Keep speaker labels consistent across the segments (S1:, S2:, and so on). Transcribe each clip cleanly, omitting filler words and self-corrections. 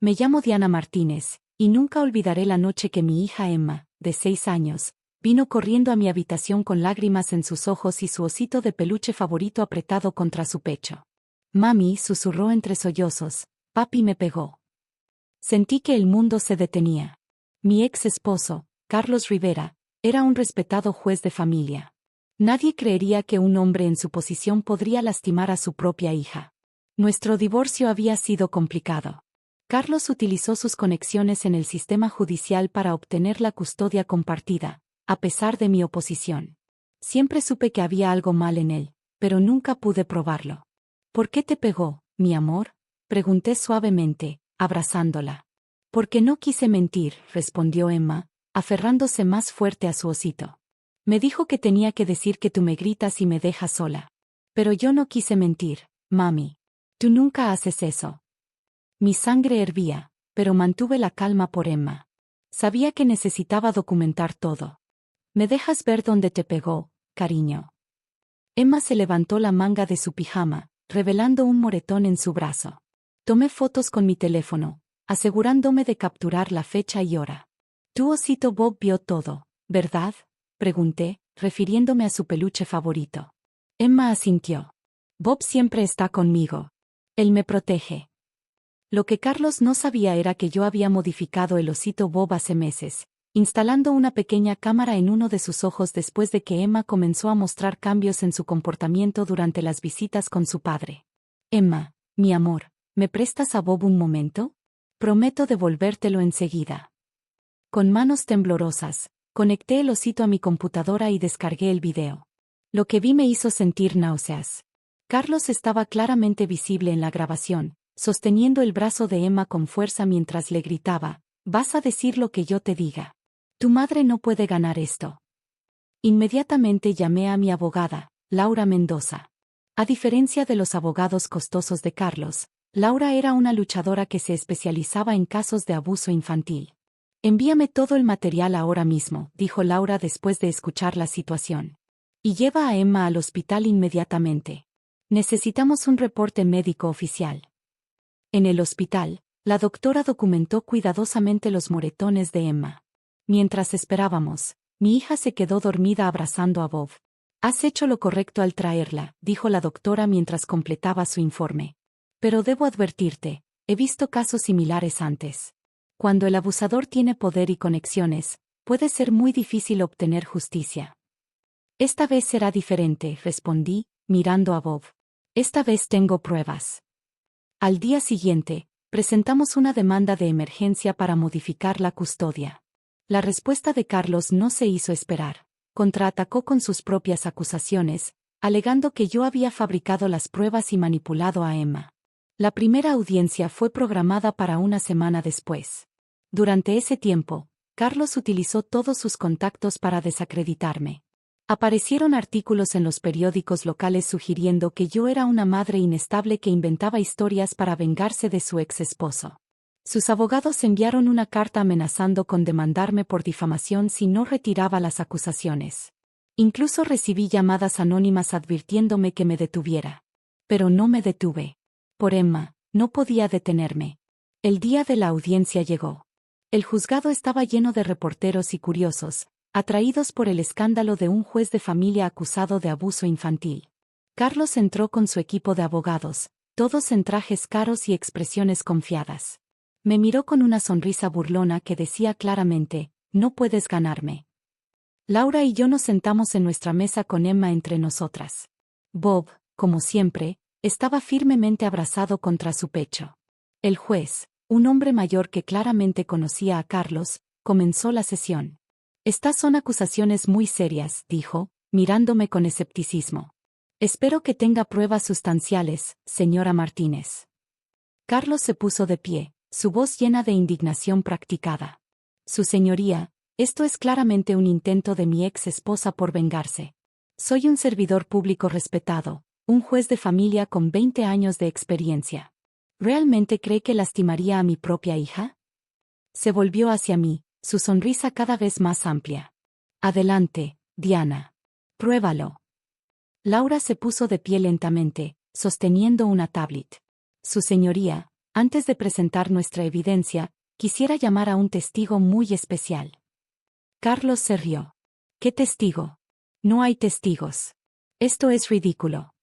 S1: Me llamo Diana Martínez, y nunca olvidaré la noche que mi hija Emma, de 6 años, vino corriendo a mi habitación con lágrimas en sus ojos y su osito de peluche favorito apretado contra su pecho. Mami, susurró entre sollozos, papi me pegó. Sentí que el mundo se detenía. Mi ex esposo, Carlos Rivera, era un respetado juez de familia. Nadie creería que un hombre en su posición podría lastimar a su propia hija. Nuestro divorcio había sido complicado. Carlos utilizó sus conexiones en el sistema judicial para obtener la custodia compartida, a pesar de mi oposición. Siempre supe que había algo mal en él, pero nunca pude probarlo. ¿Por qué te pegó, mi amor?, pregunté suavemente, abrazándola. Porque no quise mentir, respondió Emma, aferrándose más fuerte a su osito. Me dijo que tenía que decir que tú me gritas y me dejas sola. Pero yo no quise mentir, mami. Tú nunca haces eso. Mi sangre hervía, pero mantuve la calma por Emma. Sabía que necesitaba documentar todo. ¿Me dejas ver dónde te pegó, cariño? Emma se levantó la manga de su pijama, revelando un moretón en su brazo. Tomé fotos con mi teléfono, asegurándome de capturar la fecha y hora. Tu osito Bob vio todo, ¿verdad?, pregunté, refiriéndome a su peluche favorito. Emma asintió. Bob siempre está conmigo. Él me protege. Lo que Carlos no sabía era que yo había modificado el osito Bob hace meses, instalando una pequeña cámara en uno de sus ojos después de que Emma comenzó a mostrar cambios en su comportamiento durante las visitas con su padre. Emma, mi amor, ¿me prestas a Bob un momento? Prometo devolvértelo enseguida. Con manos temblorosas, conecté el osito a mi computadora y descargué el video. Lo que vi me hizo sentir náuseas. Carlos estaba claramente visible en la grabación, sosteniendo el brazo de Emma con fuerza mientras le gritaba, «Vas a decir lo que yo te diga. Tu madre no puede ganar esto». Inmediatamente llamé a mi abogada, Laura Mendoza. A diferencia de los abogados costosos de Carlos, Laura era una luchadora que se especializaba en casos de abuso infantil. «Envíame todo el material ahora mismo», dijo Laura después de escuchar la situación. «Y lleva a Emma al hospital inmediatamente. Necesitamos un reporte médico oficial». En el hospital, la doctora documentó cuidadosamente los moretones de Emma. Mientras esperábamos, mi hija se quedó dormida abrazando a Bob. «Has hecho lo correcto al traerla», dijo la doctora mientras completaba su informe. «Pero debo advertirte, he visto casos similares antes. Cuando el abusador tiene poder y conexiones, puede ser muy difícil obtener justicia». «Esta vez será diferente», respondí, mirando a Bob. «Esta vez tengo pruebas». Al día siguiente, presentamos una demanda de emergencia para modificar la custodia. La respuesta de Carlos no se hizo esperar. Contraatacó con sus propias acusaciones, alegando que yo había fabricado las pruebas y manipulado a Emma. La primera audiencia fue programada para una semana después. Durante ese tiempo, Carlos utilizó todos sus contactos para desacreditarme. Aparecieron artículos en los periódicos locales sugiriendo que yo era una madre inestable que inventaba historias para vengarse de su ex esposo. Sus abogados enviaron una carta amenazando con demandarme por difamación si no retiraba las acusaciones. Incluso recibí llamadas anónimas advirtiéndome que me detuviera. Pero no me detuve. Por Emma, no podía detenerme. El día de la audiencia llegó. El juzgado estaba lleno de reporteros y curiosos, atraídos por el escándalo de un juez de familia acusado de abuso infantil. Carlos entró con su equipo de abogados, todos en trajes caros y expresiones confiadas. Me miró con una sonrisa burlona que decía claramente, «No puedes ganarme». Laura y yo nos sentamos en nuestra mesa con Emma entre nosotras. Bob, como siempre, estaba firmemente abrazado contra su pecho. El juez, un hombre mayor que claramente conocía a Carlos, comenzó la sesión. «Estas son acusaciones muy serias», dijo, mirándome con escepticismo. «Espero que tenga pruebas sustanciales, señora Martínez». Carlos se puso de pie, su voz llena de indignación practicada. «Su señoría, esto es claramente un intento de mi ex esposa por vengarse. Soy un servidor público respetado, un juez de familia con 20 años de experiencia. ¿Realmente cree que lastimaría a mi propia hija?». Se volvió hacia mí, su sonrisa cada vez más amplia. «Adelante, Diana. Pruébalo». Laura se puso de pie lentamente, sosteniendo una tablet. «Su señoría, Antes de presentar nuestra evidencia, quisiera llamar a un testigo muy especial. Carlos se rió. ¿Qué testigo? No hay testigos. Esto es ridículo.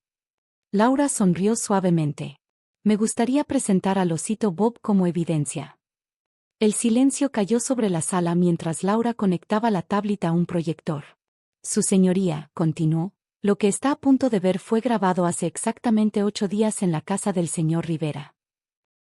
S1: Laura sonrió suavemente. Me gustaría presentar al osito Bob como evidencia. El silencio cayó sobre la sala mientras Laura conectaba la tablet a un proyector. Su señoría, continuó, lo que está a punto de ver fue grabado hace exactamente 8 días en la casa del señor Rivera.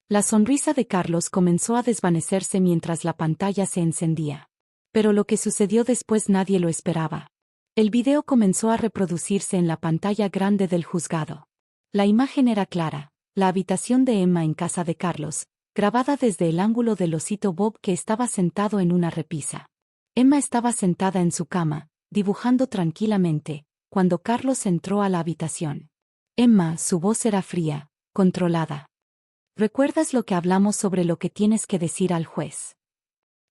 S1: La sonrisa de Carlos comenzó a desvanecerse mientras la pantalla se encendía. Pero lo que sucedió después nadie lo esperaba. El video comenzó a reproducirse en la pantalla grande del juzgado. La imagen era clara, la habitación de Emma en casa de Carlos, grabada desde el ángulo del osito Bob que estaba sentado en una repisa. Emma estaba sentada en su cama, dibujando tranquilamente, cuando Carlos entró a la habitación. Emma, su voz era fría, controlada. ¿Recuerdas lo que hablamos sobre lo que tienes que decir al juez?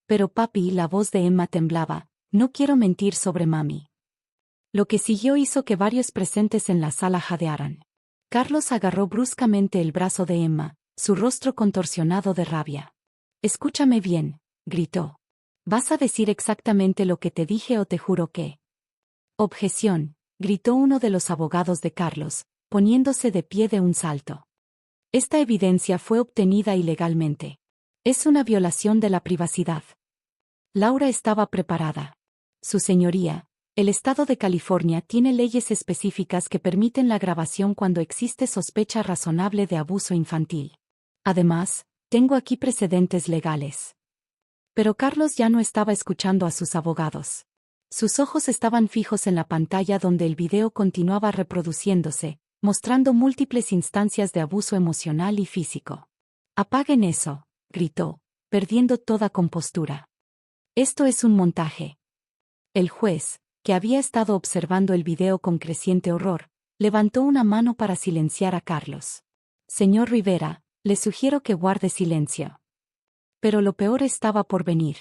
S1: Pero papi, la voz de Emma temblaba, no quiero mentir sobre mami. Lo que siguió hizo que varios presentes en la sala jadearan. Carlos agarró bruscamente el brazo de Emma, su rostro contorsionado de rabia. Escúchame bien, gritó. ¿Vas a decir exactamente lo que te dije o te juro que? Objeción, gritó uno de los abogados de Carlos, poniéndose de pie de un salto. Esta evidencia fue obtenida ilegalmente. Es una violación de la privacidad. Laura estaba preparada. Su señoría, el estado de California tiene leyes específicas que permiten la grabación cuando existe sospecha razonable de abuso infantil. Además, tengo aquí precedentes legales. Pero Carlos ya no estaba escuchando a sus abogados. Sus ojos estaban fijos en la pantalla donde el video continuaba reproduciéndose, mostrando múltiples instancias de abuso emocional y físico. «Apaguen eso», gritó, perdiendo toda compostura. «Esto es un montaje». El juez, que había estado observando el video con creciente horror, levantó una mano para silenciar a Carlos. «Señor Rivera, le sugiero que guarde silencio». Pero lo peor estaba por venir.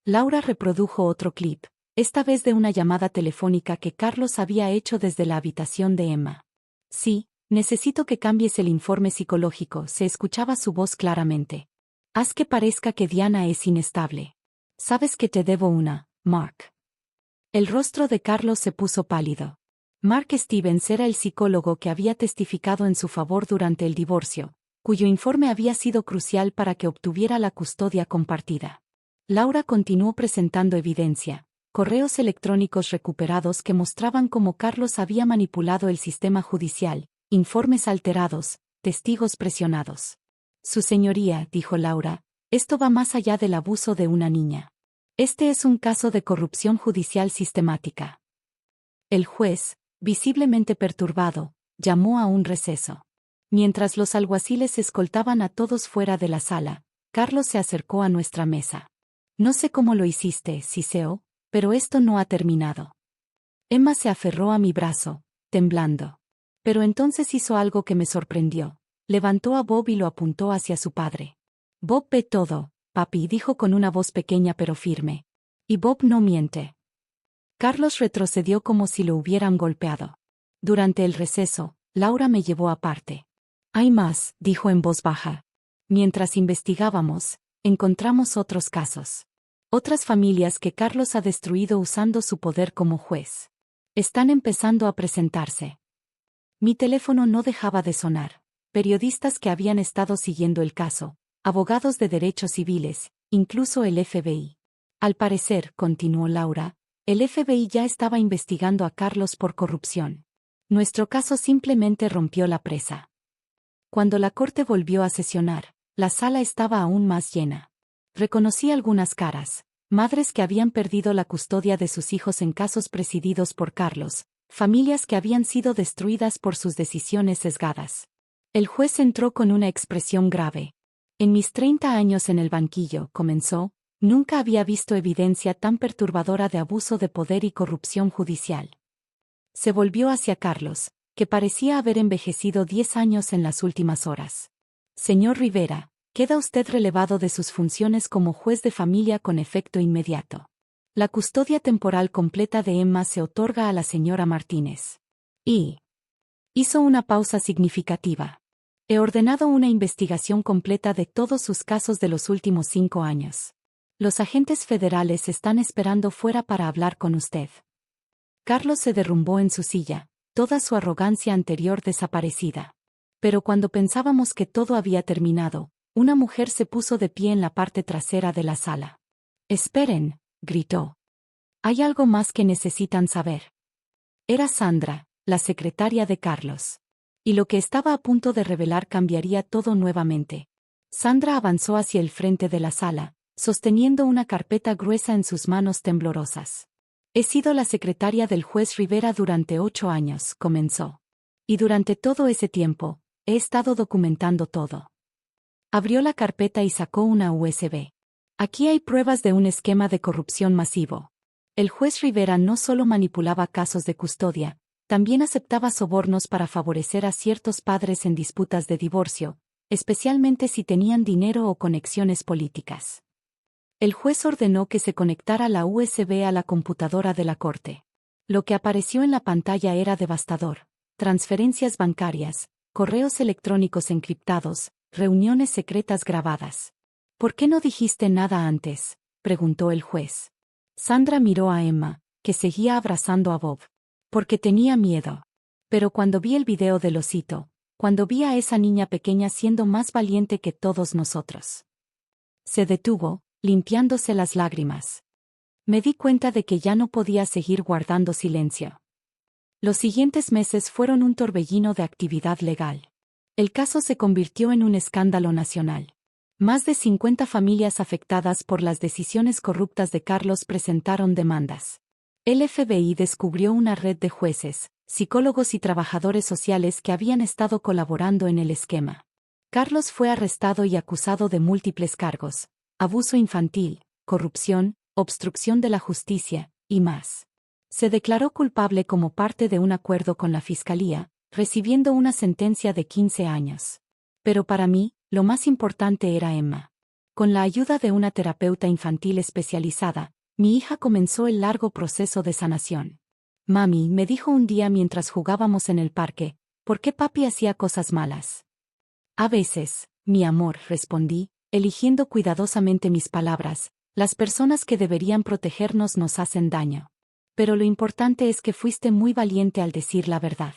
S1: Laura reprodujo otro clip, esta vez de una llamada telefónica que Carlos había hecho desde la habitación de Emma. «Sí, necesito que cambies el informe psicológico», se escuchaba su voz claramente. «Haz que parezca que Diana es inestable. Sabes que te debo una, Mark». El rostro de Carlos se puso pálido. Mark Stevens era el psicólogo que había testificado en su favor durante el divorcio, cuyo informe había sido crucial para que obtuviera la custodia compartida. Laura continuó presentando evidencia, correos electrónicos recuperados que mostraban cómo Carlos había manipulado el sistema judicial, informes alterados, testigos presionados. «Su señoría», dijo Laura, «esto va más allá del abuso de una niña. Este es un caso de corrupción judicial sistemática». El juez, visiblemente perturbado, llamó a un receso. Mientras los alguaciles escoltaban a todos fuera de la sala, Carlos se acercó a nuestra mesa. «No sé cómo lo hiciste, Ciceo, pero esto no ha terminado». Emma se aferró a mi brazo, temblando. Pero entonces hizo algo que me sorprendió. Levantó a Bob y lo apuntó hacia su padre. «Bob ve todo, papi», dijo con una voz pequeña pero firme. «Y Bob no miente». Carlos retrocedió como si lo hubieran golpeado. Durante el receso, Laura me llevó aparte. «Hay más», dijo en voz baja. «Mientras investigábamos, encontramos otros casos. Otras familias que Carlos ha destruido usando su poder como juez. Están empezando a presentarse». Mi teléfono no dejaba de sonar. Periodistas que habían estado siguiendo el caso, abogados de derechos civiles, incluso el FBI. «Al parecer», continuó Laura, «el FBI ya estaba investigando a Carlos por corrupción. Nuestro caso simplemente rompió la presa». Cuando la corte volvió a sesionar, la sala estaba aún más llena. Reconocí algunas caras, madres que habían perdido la custodia de sus hijos en casos presididos por Carlos, familias que habían sido destruidas por sus decisiones sesgadas. El juez entró con una expresión grave. «En mis 30 años en el banquillo», comenzó, «nunca había visto evidencia tan perturbadora de abuso de poder y corrupción judicial». Se volvió hacia Carlos, que parecía haber envejecido 10 años en las últimas horas. «Señor Rivera, queda usted relevado de sus funciones como juez de familia con efecto inmediato. La custodia temporal completa de Emma se otorga a la señora Martínez». Y hizo una pausa significativa. He ordenado una investigación completa de todos sus casos de los últimos 5 años. Los agentes federales están esperando fuera para hablar con usted. Carlos se derrumbó en su silla, toda su arrogancia anterior desaparecida. Pero cuando pensábamos que todo había terminado, una mujer se puso de pie en la parte trasera de la sala. «Esperen», gritó. «Hay algo más que necesitan saber». Era Sandra, la secretaria de Carlos. Y lo que estaba a punto de revelar cambiaría todo nuevamente. Sandra avanzó hacia el frente de la sala, sosteniendo una carpeta gruesa en sus manos temblorosas. «He sido la secretaria del juez Rivera durante 8 años», comenzó. «Y durante todo ese tiempo, he estado documentando todo». Abrió la carpeta y sacó una USB. «Aquí hay pruebas de un esquema de corrupción masivo. El juez Rivera no solo manipulaba casos de custodia, también aceptaba sobornos para favorecer a ciertos padres en disputas de divorcio, especialmente si tenían dinero o conexiones políticas». El juez ordenó que se conectara la USB a la computadora de la corte. Lo que apareció en la pantalla era devastador: transferencias bancarias, correos electrónicos encriptados, reuniones secretas grabadas. «¿Por qué no dijiste nada antes?», preguntó el juez. Sandra miró a Emma, que seguía abrazando a Bob. «Porque tenía miedo. Pero cuando vi el video del osito, cuando vi a esa niña pequeña siendo más valiente que todos nosotros». Se detuvo, limpiándose las lágrimas. «Me di cuenta de que ya no podía seguir guardando silencio». Los siguientes meses fueron un torbellino de actividad legal. El caso se convirtió en un escándalo nacional. Más de 50 familias afectadas por las decisiones corruptas de Carlos presentaron demandas. El FBI descubrió una red de jueces, psicólogos y trabajadores sociales que habían estado colaborando en el esquema. Carlos fue arrestado y acusado de múltiples cargos: abuso infantil, corrupción, obstrucción de la justicia, y más. Se declaró culpable como parte de un acuerdo con la fiscalía, recibiendo una sentencia de 15 años. Pero para mí, lo más importante era Emma. Con la ayuda de una terapeuta infantil especializada, mi hija comenzó el largo proceso de sanación. «Mami», me dijo un día mientras jugábamos en el parque, «¿por qué papi hacía cosas malas?». «A veces, mi amor», respondí, eligiendo cuidadosamente mis palabras, «las personas que deberían protegernos nos hacen daño. Pero lo importante es que fuiste muy valiente al decir la verdad».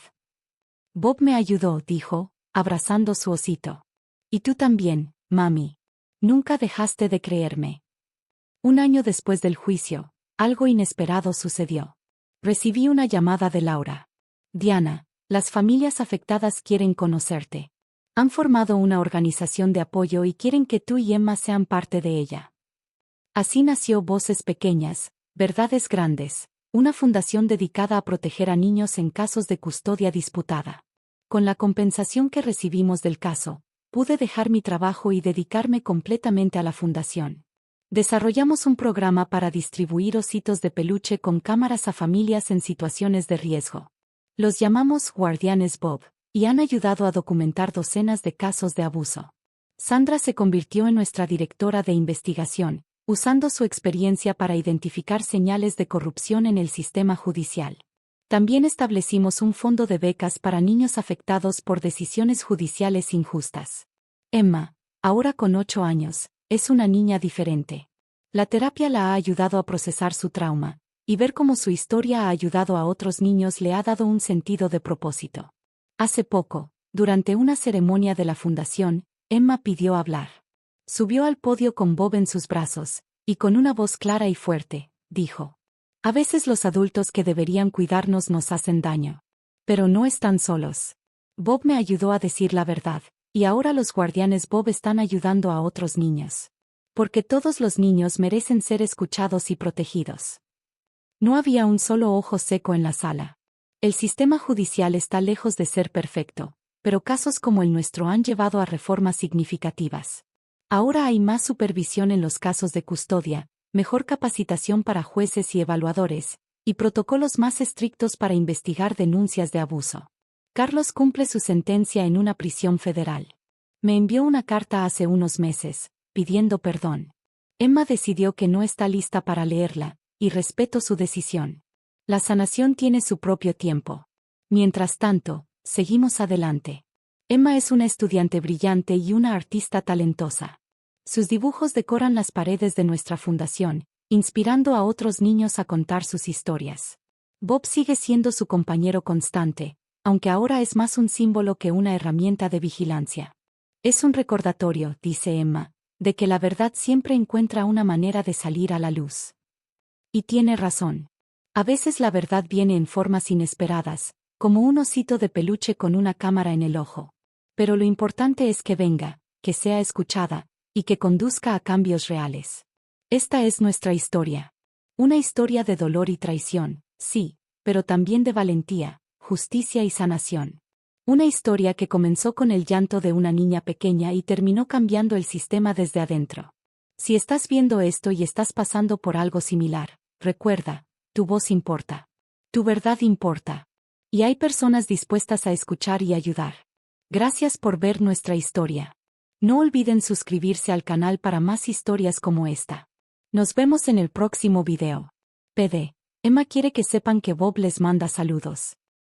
S1: «Bob me ayudó», dijo, abrazando su osito. «Y tú también, mami. Nunca dejaste de creerme». 1 año después del juicio, algo inesperado sucedió. Recibí una llamada de Laura. «Diana, las familias afectadas quieren conocerte. Han formado una organización de apoyo y quieren que tú y Emma sean parte de ella». Así nació Voces Pequeñas, Verdades Grandes, una fundación dedicada a proteger a niños en casos de custodia disputada. Con la compensación que recibimos del caso, pude dejar mi trabajo y dedicarme completamente a la fundación. Desarrollamos un programa para distribuir ositos de peluche con cámaras a familias en situaciones de riesgo. Los llamamos Guardianes Bob, y han ayudado a documentar docenas de casos de abuso. Sandra se convirtió en nuestra directora de investigación, usando su experiencia para identificar señales de corrupción en el sistema judicial. También establecimos un fondo de becas para niños afectados por decisiones judiciales injustas. Emma, ahora con 8 años, es una niña diferente. La terapia la ha ayudado a procesar su trauma, y ver cómo su historia ha ayudado a otros niños le ha dado un sentido de propósito. Hace poco, durante una ceremonia de la fundación, Emma pidió hablar. Subió al podio con Bob en sus brazos, y con una voz clara y fuerte, dijo: «A veces los adultos que deberían cuidarnos nos hacen daño. Pero no están solos. Bob me ayudó a decir la verdad, y ahora los guardianes Bob están ayudando a otros niños. Porque todos los niños merecen ser escuchados y protegidos». No había un solo ojo seco en la sala. El sistema judicial está lejos de ser perfecto, pero casos como el nuestro han llevado a reformas significativas. Ahora hay más supervisión en los casos de custodia, mejor capacitación para jueces y evaluadores, y protocolos más estrictos para investigar denuncias de abuso. Carlos cumple su sentencia en una prisión federal. Me envió una carta hace unos meses, pidiendo perdón. Emma decidió que no está lista para leerla, y respeto su decisión. La sanación tiene su propio tiempo. Mientras tanto, seguimos adelante. Emma es una estudiante brillante y una artista talentosa. Sus dibujos decoran las paredes de nuestra fundación, inspirando a otros niños a contar sus historias. Bob sigue siendo su compañero constante, aunque ahora es más un símbolo que una herramienta de vigilancia. Es un recordatorio, dice Emma, de que la verdad siempre encuentra una manera de salir a la luz. Y tiene razón. A veces la verdad viene en formas inesperadas, como un osito de peluche con una cámara en el ojo. Pero lo importante es que venga, que sea escuchada, y que conduzca a cambios reales. Esta es nuestra historia. Una historia de dolor y traición, sí, pero también de valentía, justicia y sanación. Una historia que comenzó con el llanto de una niña pequeña y terminó cambiando el sistema desde adentro. Si estás viendo esto y estás pasando por algo similar, recuerda, tu voz importa. Tu verdad importa. Y hay personas dispuestas a escuchar y ayudar. Gracias por ver nuestra historia. No olviden suscribirse al canal para más historias como esta. Nos vemos en el próximo video. PD. Emma quiere que sepan que Bob les manda saludos.